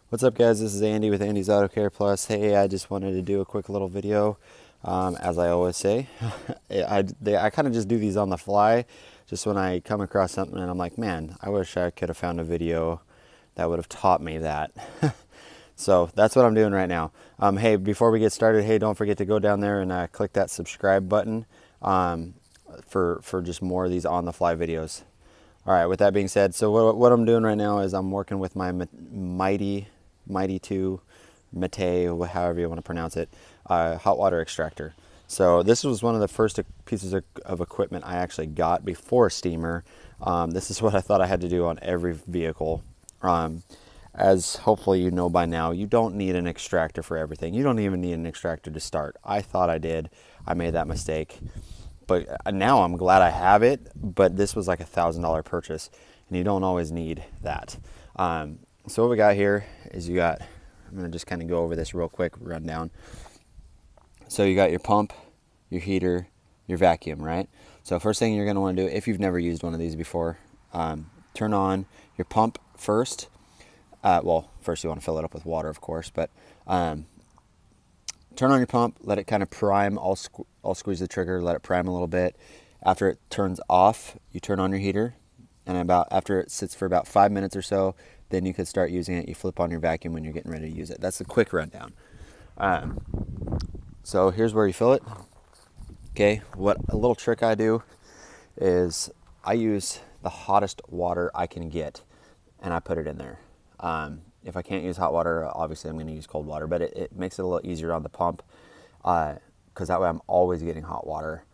What's up, guys? This is Andy with Andy's Auto Care Plus. Hey, I just wanted to do a quick little video. As I always say, I kind of just do these on the fly, just when I come across something and I'm like, man, I wish I could have found a video that would have taught me that. So that's what I'm doing right now. Hey, before we get started, hey, don't forget to go down there and click that subscribe button for just more of these on the fly videos. All right, with that being said, so what I'm doing right now is I'm working with my Mytee 2, Mytee, however you want to pronounce it, hot water extractor. So this was one of the first pieces of equipment I actually got before a steamer. This is what I thought I had to do on every vehicle. As hopefully you know by now, you don't need an extractor for everything. You don't even need an extractor to start. I thought I did. I made that mistake. But now I'm glad I have it, but this was like $1,000 purchase, and you don't always need that. So what we got here is I'm gonna just kind of go over this real quick, run down. So you got your pump, your heater, your vacuum, right? So first thing you're gonna wanna do, if you've never used one of these before, turn on your pump first. Well, first you wanna fill it up with water, of course, but turn on your pump, let it kind of prime. I'll squeeze the trigger, let it prime a little bit. After it turns off, you turn on your heater, and after it sits for about 5 minutes or so, then you could start using it. You flip on your vacuum when you're getting ready to use it. That's a quick rundown. So here's where you fill it. Okay, what a little trick I do is I use the hottest water I can get, and I put it in there. If I can't use hot water, obviously I'm going to use cold water, but it makes it a little easier on the pump, because that way I'm always getting hot water.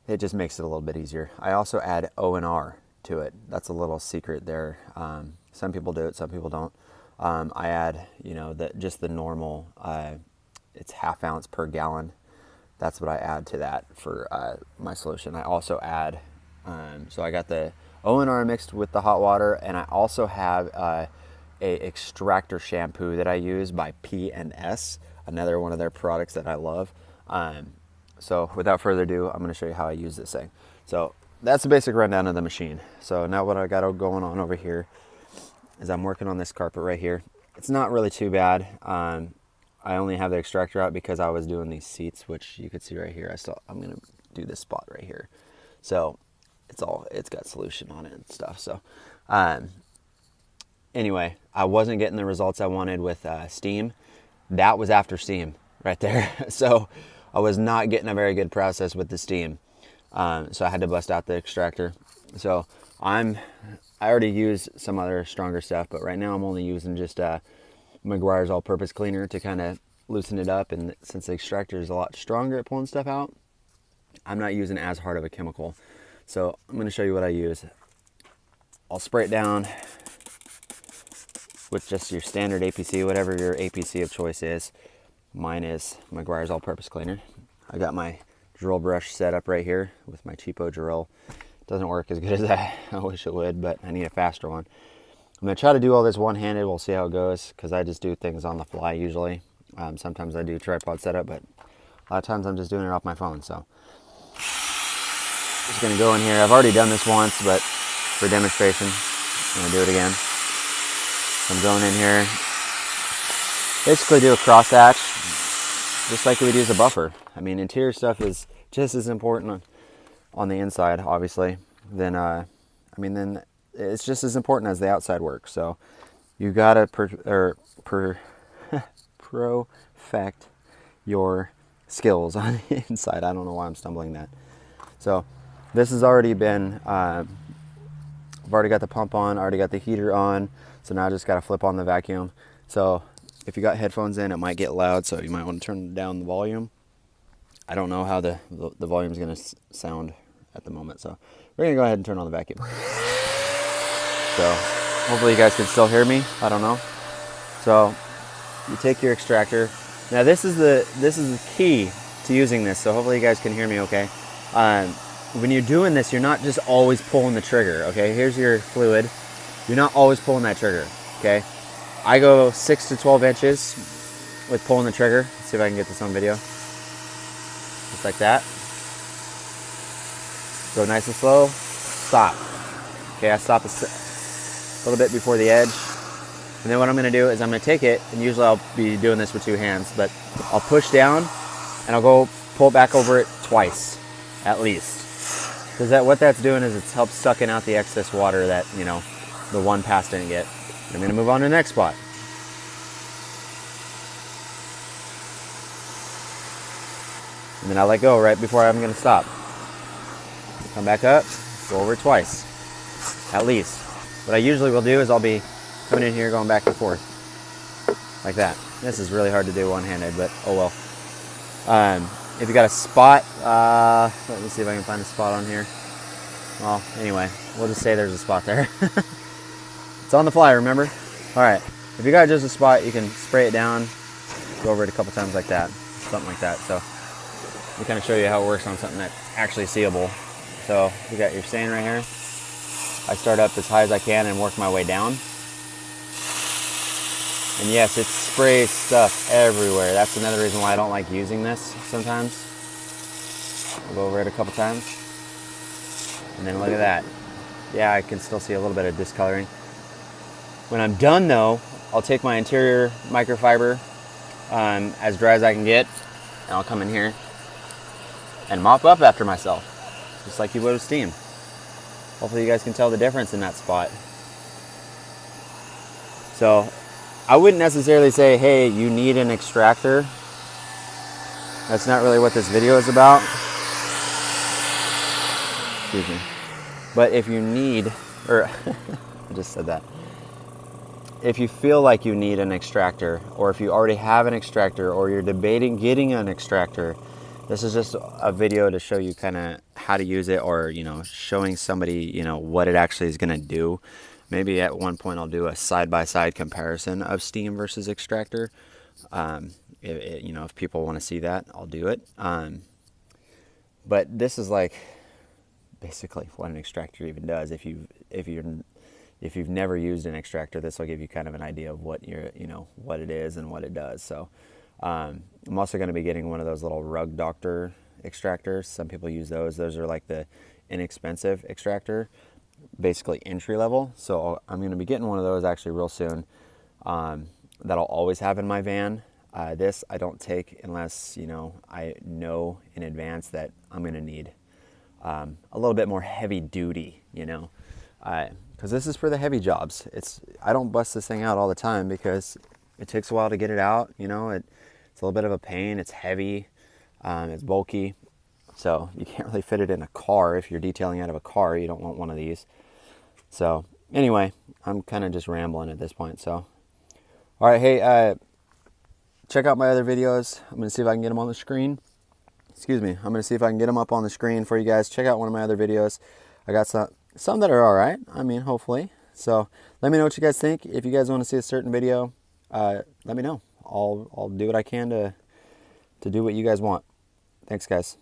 It just makes it a little bit easier. I also add O&R to it. That's a little secret there. Some people do it, some people don't. I add, just the normal, it's ½ ounce per gallon. That's what I add to that for my solution. I also add, so I got the O&R mixed with the hot water, and I also have a Extractor shampoo that I use by P&S, another one of their products that I love. So without further ado, I'm going to show you how I use this thing. So that's the basic rundown of the machine. So now what I got going on over here is I'm working on this carpet right here. It's not really too bad. I only have the extractor out because I was doing these seats, which you could see right here. I'm going to do this spot right here. So it's got solution on it and stuff. So anyway, I wasn't getting the results I wanted with steam. That was after steam right there. So I was not getting a very good process with the steam. So I had to bust out the extractor. So I already used some other stronger stuff, but right now I'm only using just Meguiar's all-purpose cleaner to kind of loosen it up. And since the extractor is a lot stronger at pulling stuff out, I'm not using as hard of a chemical. So I'm going to show you what I use. I'll spray it down with just your standard APC, whatever your APC of choice is. Mine is Meguiar's all-purpose cleaner. I got my drill brush set up right here with my cheapo drill. Doesn't work as good as I wish it would, but I need a faster one. I'm going to try to do all this one-handed. We'll see how it goes, because I just do things on the fly usually. Sometimes I do tripod setup, but a lot of times I'm just doing it off my phone. So just going to go in here. I've already done this once, but for demonstration, I'm going to do it again. I'm going in here, basically do a cross hatch, just like we would use a buffer. I mean, interior stuff is just as important on the inside, obviously, then it's just as important as the outside work. So you gotta perfect your skills on the inside. I don't know why I'm stumbling that. So this has already been, I've already got the pump on, already got the heater on. So now I just got to flip on the vacuum. So if you got headphones in, it might get loud, so you might want to turn down the volume. I don't know how the volume is going to sound at the moment, so we're going to go ahead and turn on the vacuum. So hopefully you guys can still hear me. I don't know. So you take your extractor. Now this is the key to using this, so hopefully you guys can hear me okay. When you're doing this, you're not just always pulling the trigger, okay? Here's your fluid. You're not always pulling that trigger, okay? I go 6 to 12 inches with pulling the trigger. Let's see if I can get this on video. Just like that. Go nice and slow. Stop. Okay, I stop a little bit before the edge. And then what I'm gonna do is I'm gonna take it, and usually I'll be doing this with 2 hands, but I'll push down and I'll go pull back over it twice, at least. Because what that's doing is it's helped sucking out the excess water that, you know, the one pass didn't get. I'm gonna move on to the next spot. And then I let go right before I'm gonna stop. Come back up, go over it twice, at least. What I usually will do is I'll be coming in here, going back and forth, like that. This is really hard to do one-handed, but oh well. If you got a spot, let me see if I can find a spot on here. Well, anyway, we'll just say there's a spot there. It's on the fly, remember? All right, if you got just a spot, you can spray it down, go over it a couple times like that, something like that. So we kind of show you how it works on something that's actually seeable. So you got your stain right here. I start up as high as I can and work my way down. And yes, it sprays stuff everywhere. That's another reason why I don't like using this sometimes. I'll go over it a couple times. And then look at that. Yeah, I can still see a little bit of discoloring. When I'm done though, I'll take my interior microfiber as dry as I can get, and I'll come in here and mop up after myself, just like you would with steam. Hopefully you guys can tell the difference in that spot. So I wouldn't necessarily say, hey, you need an extractor. That's not really what this video is about. Excuse me. But if you need, or I just said that. If you feel like you need an extractor, or if you already have an extractor, or you're debating getting an extractor, this is just a video to show you kind of how to use it, or, you know, showing somebody, you know, what it actually is going to do. Maybe at one point I'll do a side-by-side comparison of steam versus extractor. You know, if people want to see that, I'll do it. But this is like basically what an extractor even does. If you've never used an extractor, this will give you kind of an idea of what what it is and what it does. So I'm also going to be getting one of those little Rug Doctor extractors. Some people use those. Those are like the inexpensive extractor, basically entry level. So I'm going to be getting one of those actually real soon. That I'll always have in my van. This I don't take unless, you know, I know in advance that I'm going to need a little bit more heavy duty, you know, because this is for the heavy jobs. I don't bust this thing out all the time because it takes a while to get it out. You know, it's a little bit of a pain. It's heavy, it's bulky, so you can't really fit it in a car. If you're detailing out of a car, you don't want one of these. So anyway, I'm kind of just rambling at this point. So all right, hey, check out my other videos. I'm gonna see if I can get them on the screen. Excuse me. I'm gonna see if I can get them up on the screen for you guys. Check out one of my other videos. I got some that are all right. I mean, hopefully. So let me know what you guys think. If you guys want to see a certain video, let me know. I'll do what I can to do what you guys want. Thanks, guys.